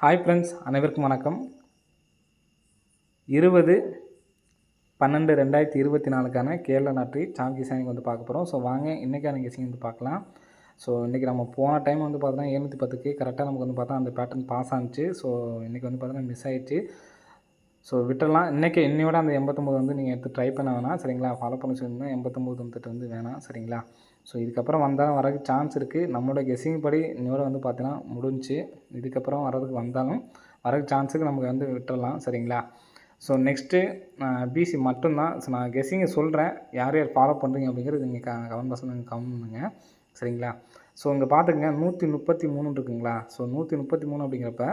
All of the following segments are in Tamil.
ஹாய் ஃப்ரெண்ட்ஸ், அனைவருக்கும் வணக்கம். 20/12/2024க்கான கேரளா லாட்டரி சாம் கிசானிக்கு வந்து பார்க்க போகிறோம். ஸோ வாங்க இன்றைக்கான கெஸிங் வந்து பார்க்கலாம். ஸோ இன்றைக்கி நம்ம போன டைம் வந்து பார்த்தோன்னா 710க்கு கரெக்டாக நமக்கு வந்து பார்த்தா அந்த பேட்டர்ன் பாஸ் ஆனிச்சு. ஸோ இன்றைக்கி வந்து பார்த்தோன்னா மிஸ் ஆகிடுச்சு. ஸோ விட்டுடலாம். இன்றைக்கி இன்னையோட அந்த 89 வந்து நீங்கள் எடுத்து ட்ரை பண்ண வேணாம், சரிங்களா? ஃபாலோ பண்ணி சொல்லியிருந்தேன். 89 வந்துட்டு வந்து வேணாம், சரிங்களா? ஸோ இதுக்கப்புறம் வந்தாலும் வரதுக்கு சான்ஸ் இருக்குது. நம்மளோட கெஸ்ஸிங் படி இன்னையோட வந்து பார்த்தீங்கன்னா முடிஞ்சு. இதுக்கப்புறம் வரதுக்கு வந்தாலும் வரதுக்கு சான்ஸுக்கு நமக்கு வந்து விட்டுடலாம், சரிங்களா? ஸோ நெக்ஸ்ட்டு பிசி மட்டும்தான். ஸோ நான் கெஸ்ஸிங்கை சொல்கிறேன், யார் யார் ஃபாலோ பண்ணுறீங்க அப்படிங்கிறது நீங்கள் கமெண்ட் பாக்ஸில் நீங்கள் கமெண்ட் பண்ணுங்கள், சரிங்களா? ஸோ இங்கே பார்த்துக்கங்க 133 இருக்குங்களா? ஸோ 133 அப்படிங்கிறப்ப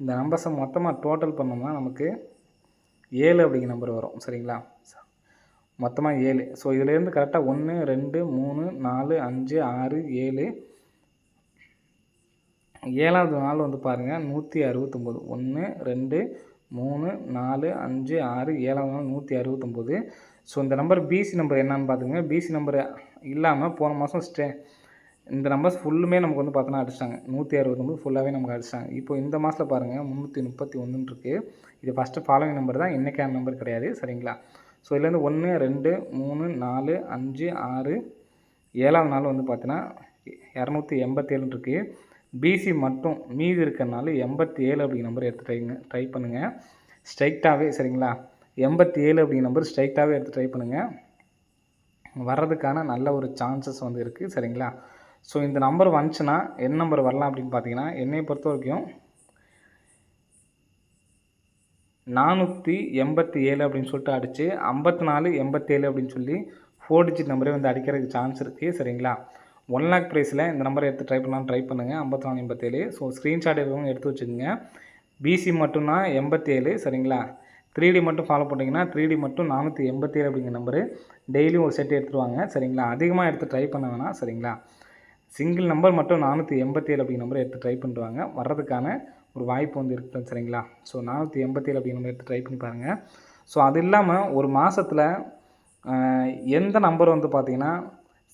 இந்த நம்பர்ஸை மொத்தமாக டோட்டல் பண்ணோம்னா நமக்கு 7 அப்படிங்கிற நம்பர் வரும், சரிங்களா? மொத்தமாக 7. ஸோ இதிலேருந்து கரெக்டாக 1 2 3 4 5 6 7 7வது நாள் வந்து பாருங்கள் 169. 1 2 3 4 5 6 7வது நாள் 169. ஸோ இந்த நம்பர் பிசி நம்பர் என்னன்னு பார்த்துங்க. பிசி நம்பர் இல்லாமல் போன மாதம் இந்த நம்பர்ஸ் ஃபுல்லுமே நமக்கு வந்து பார்த்தோன்னா அடிச்சிட்டாங்க. 169 ஃபுல்லாகவே நமக்கு அடிச்சிட்டாங்க. இப்போ இந்த மாதத்தில் பாருங்கள் 331 இருக்குது. இது ஃபஸ்ட்டு ஃபாலோவிங் நம்பர் தான், இன்றைக்கான நம்பர் கிடையாது, சரிங்களா? ஸோ இதுலேருந்து 1 2 3 4 5 6 7வது நாள் வந்து பார்த்தீங்கன்னா 287 இருக்குது. பிசி மட்டும் மீதி இருக்கிறனால 87 அப்படிங்கிற நம்பர் எடுத்து ட்ரை பண்ணுங்கள் ஸ்ட்ரைட்டாகவே, சரிங்களா? 87 அப்படிங்கிற நம்பர் ஸ்ட்ரைட்டாகவே எடுத்து ட்ரை பண்ணுங்கள். வர்றதுக்கான நல்ல ஒரு சான்சஸ் வந்து இருக்குது, சரிங்களா? ஸோ இந்த நம்பர் வந்துச்சுன்னா என்ன நம்பர் வரலாம் அப்படின்னு பார்த்தீங்கன்னா, என்னை பொறுத்த வரைக்கும் 487 அப்படின்னு சொல்லிட்டு அடித்து 5487 அப்படின்னு சொல்லி 4 டிஜிட் நம்பரே வந்து அடிக்கிறதுக்கு சான்ஸ் இருக்குது, சரிங்களா? 1 லேக் ப்ரைஸில் இந்த நம்பரை எடுத்து ட்ரை பண்ணலாம், ட்ரை பண்ணுங்கள். 5487. ஸோ ஸ்க்ரீன்ஷாட் எடுக்கவங்க எடுத்து வச்சுக்கோங்க. பிசி மட்டும்னா 87, சரிங்களா? 3D மட்டும் ஃபாலோ பண்ணிங்கன்னா 3D மட்டும் 487 அப்படிங்கிற நம்பரு டெய்லியும் ஒரு செட் எடுத்துருவாங்க, சரிங்களா? அதிகமாக எடுத்து ட்ரை பண்ண வேணாம், சரிங்களா? சிங்கிள் நம்பர் மட்டும் 487 அப்படிங்கிற நம்பரை எடுத்து ட்ரை பண்ணிடுவாங்க. வர்றதுக்கான ஒரு வாய்ப்பு வந்து இருக்குது, சரிங்களா? ஸோ 487 அப்படிங்கிற நம்பர் எடுத்து ட்ரை பண்ணி பாருங்கள். ஸோ அது இல்லாமல் ஒரு மாதத்தில் எந்த நம்பர் வந்து பார்த்திங்கன்னா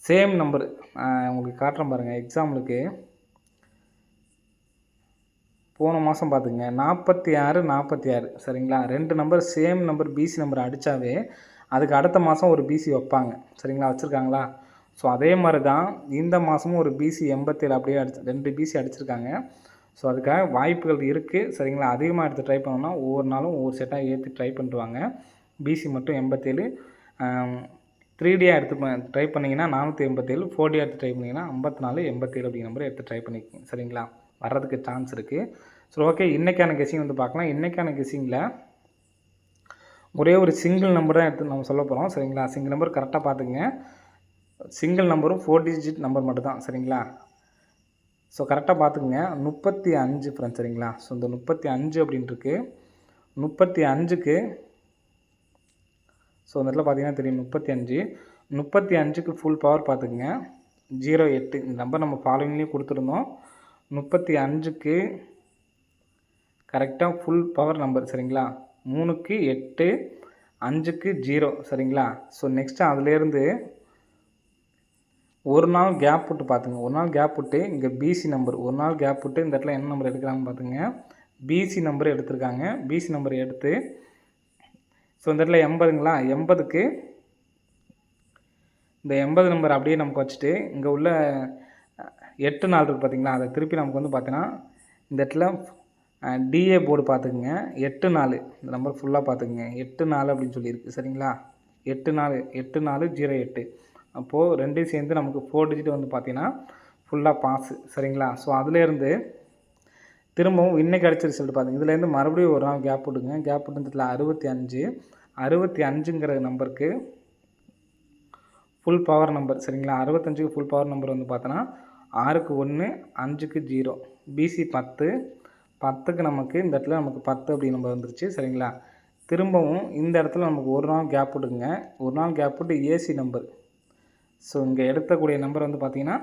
சேம் நம்பர் உங்களுக்கு காட்டுறேன் பாருங்கள். எக்ஸாம்பிளுக்கு போன மாதம் பார்த்துங்க 46 46, சரிங்களா? 2 நம்பர் சேம் நம்பர் பிசி நம்பர் அடித்தாவே அதுக்கு அடுத்த மாதம் ஒரு பிசி வைப்பாங்க, சரிங்களா? வச்சுருக்காங்களா? ஸோ அதே மாதிரி தான் இந்த மாதமும் ஒரு பிசி 87 அப்படியே 2 பிசி அடிச்சிருக்காங்க. ஸோ அதுக்காக வாய்ப்புகள் இருக்குது, சரிங்களா? அதிகமாக எடுத்து ட்ரை பண்ணோம்னா ஒவ்வொரு நாளும் ஒவ்வொரு செட்டாக ஏற்றி ட்ரை பண்ணிடுவாங்க. பிசி மட்டும் 87, 3டியாக எடுத்து ட்ரை பண்ணிங்கன்னா 487, 4டியாக எடுத்து ட்ரை பண்ணிங்கன்னா 54 87 அப்படிங்கிற நம்பர் எடுத்து ட்ரை பண்ணிக்கோங்க, சரிங்களா? வர்றதுக்கு சான்ஸ் இருக்குது. ஸோ ஓகே, இன்றைக்கான கெஸ்ஸிங் வந்து பார்க்கலாம். இன்றைக்கான கெஸ்ஸிங்கில் ஒரே ஒரு சிங்கிள் நம்பர் தான் எடுத்து நம்ம சொல்ல போகிறோம், சரிங்களா? சிங்கிள் நம்பர் கரெக்டாக பார்த்துங்க. சிங்கிள் நம்பரும் 4 டிஜிட் நம்பர் மட்டும் தான், சரிங்களா? ஸோ கரெக்டாக பார்த்துக்குங்க. 35 ஃப்ரெண்ட்ஸ், சரிங்களா? ஸோ இந்த 35 அப்படின்ட்டுருக்கு. 35க்கு ஸோ இந்த இடத்துல பார்த்தீங்கன்னா தெரியும் 35க்கு ஃபுல் பவர் பார்த்துக்குங்க. 08 இந்த நம்பர் நம்ம ஃபாலோவிங்லேயும் கொடுத்துருந்தோம். 35க்கு கரெக்டாக ஃபுல் பவர் நம்பர், சரிங்களா? 3க்கு 8, 5க்கு 0, சரிங்களா? ஸோ நெக்ஸ்ட்டு அதுலேருந்து ஒரு நாள் கேப் விட்டு பார்த்துங்க. ஒரு நாள் கேப் விட்டு இங்கே பிசி நம்பர் ஒரு நாள் கேப் விட்டு இந்த இடத்துல என்ன நம்பர் எடுக்கிறாங்கன்னு பார்த்துங்க. பிசி நம்பர் எடுத்திருக்காங்க. பிசி நம்பர் எடுத்து ஸோ இந்த இடத்துல 80ங்களா? 80க்கு இந்த 80 நம்பர் அப்படியே நமக்கு வச்சுட்டு இங்கே உள்ள 8 நாள் இருக்குது பார்த்தீங்களா? அதை திருப்பி நமக்கு வந்து பார்த்தீங்கன்னா இந்த இடத்துல டிஏ போர்டு பார்த்துக்குங்க. 8 4 இந்த நம்பர் ஃபுல்லாக பார்த்துக்குங்க. 8 4 அப்படின்னு சொல்லியிருக்கு, சரிங்களா? 8 4 8 4 08. அப்போது ரெண்டையும் சேர்ந்து நமக்கு 4 டிஜிட் வந்து பார்த்தீங்கன்னா ஃபுல்லாக பாஸு, சரிங்களா? ஸோ அதுலேருந்து திரும்பவும் இன்றைக்கி அடிச்ச ரிசல்ட் பார்த்துங்க. இதுலேருந்து மறுபடியும் ஒரு நாள் கேப் விட்டுங்க. கேப் விட்டுறதுல 65 நம்பருக்கு ஃபுல் பவர் நம்பர், சரிங்களா? 65க்கு ஃபுல் பவர் நம்பர் வந்து பார்த்தோன்னா 6க்கு 1, 5க்கு 0. பிசி 10, 10க்கு நமக்கு இந்த இடத்துல நமக்கு 10 அப்படி நம்பர் வந்துருச்சு, சரிங்களா? திரும்பவும் இந்த இடத்துல நமக்கு ஒரு நாள் கேப் விட்டுக்குங்க. ஒரு நாள் கேப் விட்டு ஏசி நம்பர். ஸோ இங்கே எடுக்கக்கூடிய நம்பர் வந்து பார்த்திங்கன்னா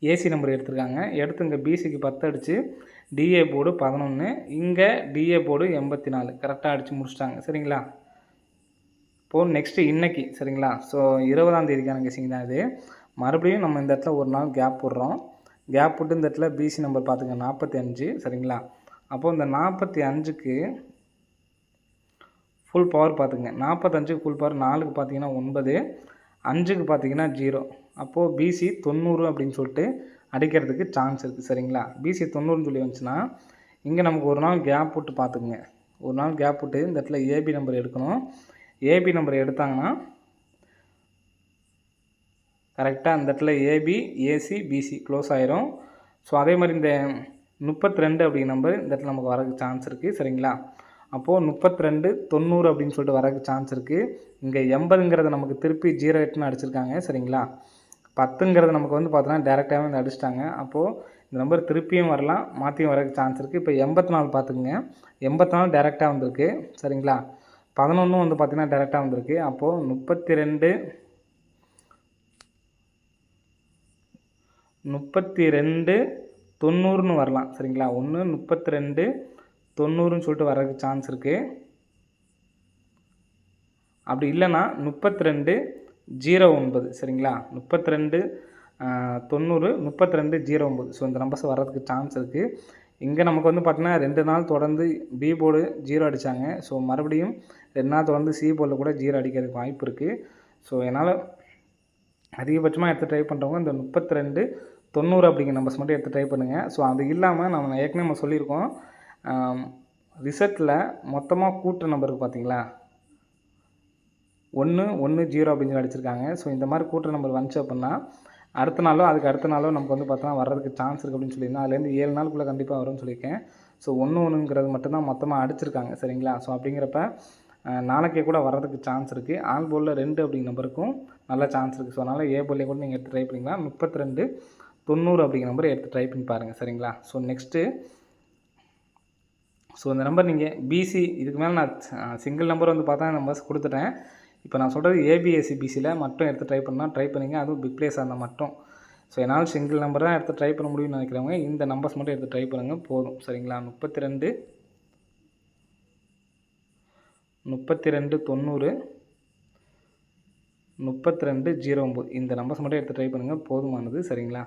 ஏசி நம்பர் எடுத்திருக்காங்க. எடுத்து இங்கே பிசிக்கு 10 அடித்து டிஏ போர்டு 11, இங்கே டிஏ போர்டு 84 கரெக்டாக அடித்து முடிச்சிட்டாங்க, சரிங்களா? இப்போது நெக்ஸ்ட்டு இன்றைக்கி, சரிங்களா? ஸோ 20ஆம் தேதிக்கான கெஸ்ஸிங் தான் இது. மறுபடியும் நம்ம இந்த இடத்துல ஒரு நாள் கேப் விட்றோம். கேப் விட்டு இந்த இடத்துல பிசி நம்பர் பார்த்துங்க 45 சரிங்களா. அப்போது இந்த 45க்கு ஃபுல் பவர் பார்த்துங்க. 45க்கு ஃபுல் பவர் 4க்கு பார்த்தீங்கன்னா 9, 5க்கு பார்த்தீங்கன்னா 0. அப்போது பிசி 90 அப்படின்னு சொல்லிட்டு அடிக்கிறதுக்கு சான்ஸ் இருக்குது சரிங்களா. பிசி 90ன்னு சொல்லி வந்துச்சுன்னா இங்கே நமக்கு ஒரு நாள் கேப் விட்டு பார்த்துக்குங்க. ஒரு நாள் கேப் விட்டு இந்த இடத்துல ஏபி நம்பர் எடுக்கணும். ஏபி நம்பர் எடுத்தாங்கன்னா கரெக்டாக இந்த இடத்துல ஏபி, ஏசி, பிசி க்ளோஸ் ஆயிரும். ஸோ அதே மாதிரி இந்த 32 அப்படிங்கிற நம்பர் இந்த இடத்துல நமக்கு வரதுக்கு சான்ஸ் இருக்குது சரிங்களா. அப்போது 32, 90 அப்படின்னு சொல்லிட்டு வரதுக்கு சான்ஸ் இருக்குது. இங்கே 80ங்கிறத நமக்கு திருப்பி 08ன்னு அடிச்சிருக்காங்க சரிங்களா. 10ங்கிறது நமக்கு வந்து பார்த்தோன்னா டேரெக்டாகவே வந்து அடிச்சிட்டாங்க. அப்போது இந்த நம்பர் திருப்பியும் வரலாம், மாற்றியும் வரதுக்கு சான்ஸ் இருக்குது. இப்போ 84 பார்த்துக்குங்க. 84 டேரெக்டாக வந்திருக்கு சரிங்களா. 11 வந்து பார்த்திங்கன்னா டேரெக்டாக வந்திருக்கு. அப்போது 32, 90ன்னு வரலாம் சரிங்களா. 32, 90ன்னு சொல்லிட்டு வர்றதுக்கு சான்ஸ் இருக்குது. அப்படி இல்லைன்னா 32, 09 சரிங்களா. 32, 90, 32, 09 ஸோ இந்த நம்பர்ஸ் வர்றதுக்கு சான்ஸ் இருக்குது. இங்கே நமக்கு வந்து பார்த்திங்கன்னா 2 நாள் தொடர்ந்து பி போர்டு 0 அடித்தாங்க. ஸோ மறுபடியும் 2 நாள் தொடர்ந்து சி போர்டில் கூட 0 அடிக்கிறதுக்கு வாய்ப்பு இருக்குது. ஸோ என்னால் அதிகபட்சமாக எடுத்து ட்ரை பண்ணுறவங்க இந்த 32, 90 அப்படிங்கிற நம்பர்ஸ் மட்டும் எடுத்து ட்ரை பண்ணுங்கள். ஸோ அது இல்லாமல் ஏற்கனவே நம்ம சொல்லியிருக்கோம், ரிசல்ட்டில் மொத்தமாக கூட்டுற நம்பருக்கு பார்த்தீங்களா 1, 1, 0 அப்படின்னு சொல்லி அடிச்சிருக்காங்க. ஸோ இந்த மாதிரி கூட்டுற நம்பர் வந்துச்சு அப்படின்னா அடுத்த நாளோ அதுக்கு அடுத்த நாளோ நமக்கு வந்து பார்த்தோன்னா வர்றதுக்கு சான்ஸ் இருக்குது அப்படின்னு சொல்லியிருந்தேன். அதுலேருந்து 7 நாளுக்குள்ளே கண்டிப்பாக வரும்னு சொல்லியிருக்கேன். ஸோ 1, 1ங்கிறது மட்டும்தான் மொத்தமாக அடிச்சிருக்காங்க சரிங்களா. ஸோ அப்படிங்கிறப்ப நாளைக்கே கூட வர்றதுக்கு சான்ஸ் இருக்குது. ஆல் போர்டில் 2 அப்படிங்கிற நம்பருக்கும் நல்ல சான்ஸ் இருக்குது. ஸோ அதனால் ஏ போர்டிலே கூட நீங்கள் எடுத்து ட்ரை பண்ணிக்கலாம். 32, 90 அப்படிங்கிற நம்பரை எடுத்து ட்ரை பண்ணி பாருங்கள் சரிங்களா. ஸோ நெக்ஸ்ட்டு இந்த நம்பர் நீங்கள் பிசி இதுக்கு மேலே நான் சிங்கிள் நம்பர் வந்து பார்த்தா நம்பர்ஸ் கொடுத்துட்டேன். இப்போ நான் சொல்கிறது ஏபிஎஸ்சி பிசியில் மட்டும் எடுத்து ட்ரை பண்ணால் ட்ரை பண்ணிங்க. அதுவும் பிக் பிளேஸாக இருந்தால் மட்டும். ஸோ என்னால் சிங்கிள் நம்பர் தான் எடுத்து ட்ரை பண்ண முடியும்னு நினைக்கிறவங்க இந்த நம்பர்ஸ் மட்டும் எடுத்து ட்ரை பண்ணுங்கள் போதும் சரிங்களா. 32, 90, 32, 09 இந்த நம்பர்ஸ் மட்டும் எடுத்து ட்ரை பண்ணுங்கள் போதுமானது சரிங்களா.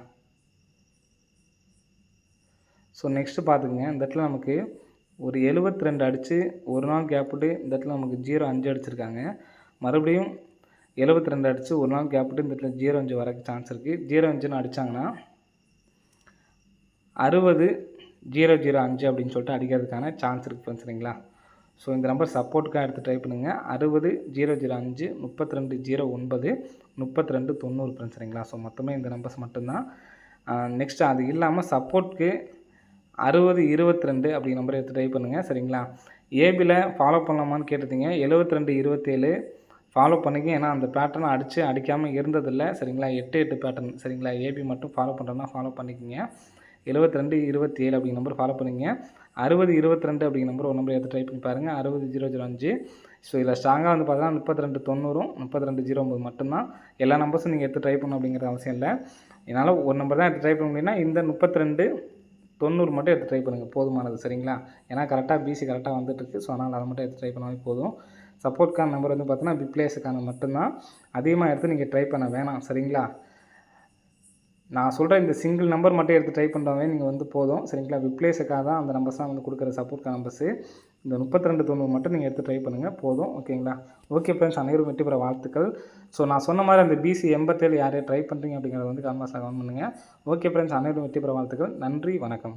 ஸோ நெக்ஸ்ட்டு பார்த்துக்குங்க. இந்த இடத்துல நமக்கு ஒரு 72 அடித்து ஒரு நாள் கேப் விட்டு இந்த இடத்துல நமக்கு 05 அடிச்சிருக்காங்க. மறுபடியும் 72 அடித்து ஒரு நாள் கேப் விட்டு இந்த இடத்துல 05 வரக்கு சான்ஸ் இருக்குது. 05ன்னு அடித்தாங்கன்னா 60, 005 அப்படின்னு சொல்லிட்டு அடிக்கிறதுக்கான சான்ஸ் இருக்குது ஃப்ரெண்ட்ஸ் சரிங்களா. ஸோ இந்த நம்பர் சப்போர்ட்டுக்காக எடுத்து ட்ரை பண்ணுங்கள். 60, 005, 32, 09, 32, 90 ஃப்ரெண்ட்ஸ் சரிங்களா. ஸோ மொத்தமே இந்த நம்பர்ஸ் மட்டும்தான். நெக்ஸ்ட்டு அது இல்லாமல் சப்போர்ட்டுக்கு 60, 22 அப்படிங்கிற நம்பரை எடுத்து ட்ரை பண்ணுங்கள் சரிங்களா. ஏபியில் ஃபாலோ பண்ணலாமான்னு கேட்டுட்டீங்க. 72, 27 ஃபாலோ பண்ணிங்க. ஏன்னா அந்த பேட்டர்ன் அடிக்காமல் இருந்ததில்லை சரிங்களா. 8, 8 பேட்டர்ன் சரிங்களா. ஏபி மட்டும் ஃபாலோ பண்ணுறதுனா ஃபாலோ பண்ணிக்கோங்க. 72, 27 அப்படிங்கிற நம்பர் ஃபாலோ பண்ணிங்க. 60, 22 அப்படிங்கிற நம்பர் ஒரு நம்பர் எடுத்து ட்ரை பண்ணி பாருங்கள். 60, 005 ஸோ இதில் ஸ்ட்ராங்காக வந்து பார்த்தீங்கன்னா 32, 90, 32, 09 மட்டும்தான். எல்லா நம்பர்ஸும் நீங்கள் எடுத்து ட்ரை பண்ணணும் அப்படிங்கிற அவசியம் இல்லை. என்னால் ஒரு நம்பர் தான் எடுத்து ட்ரை பண்ண முடியும்னா இந்த 32, 90 மட்டும் எடுத்து ட்ரை பண்ணுங்கள் போதுமானது சரிங்களா. ஏன்னா கரெக்டாக பிசி கரெக்டாக வந்துட்டுருக்கு. ஸோ அதனால் அதை மட்டும் எடுத்து ட்ரை பண்ணாலே போதும். சப்போர்ட்கான நம்பர் வந்து பார்த்தீங்கன்னா பிப்ளேஸுக்கான மட்டும்தான். அதிகமாக எடுத்து நீங்கள் ட்ரை பண்ண வேணாம் சரிங்களா. நான் சொல்கிற இந்த சிங்கிள் நம்பர் மட்டும் எடுத்து ட்ரை பண்ணுறவங்க நீங்கள் வந்து போதும் சரிங்களா. விப்ளேஸுக்காக தான் அந்த நம்பர்ஸ் தான் வந்து கொடுக்குற சப்போர்ட்கான நம்பர்ஸு. இந்த 32, 90 மட்டும் நீங்கள் எடுத்து ட்ரை பண்ணுங்கள் போதும் ஓகேங்களா. ஓகே ஃப்ரெண்ட்ஸ், அனைவரும் வெற்றி பெற வாழ்த்துக்கள். ஸோ நான் சொன்ன மாதிரி அந்த பிசி 87 யாரையும் ட்ரை பண்ணுறீங்க அப்படிங்கிறத வந்து கமெண்ட் பாக்ஸில் கமெண்ட் பண்ணுங்கள். ஓகே ஃப்ரெண்ட்ஸ், அனைவரும் வெற்றி பெற வாழ்த்துக்கள். நன்றி, வணக்கம்.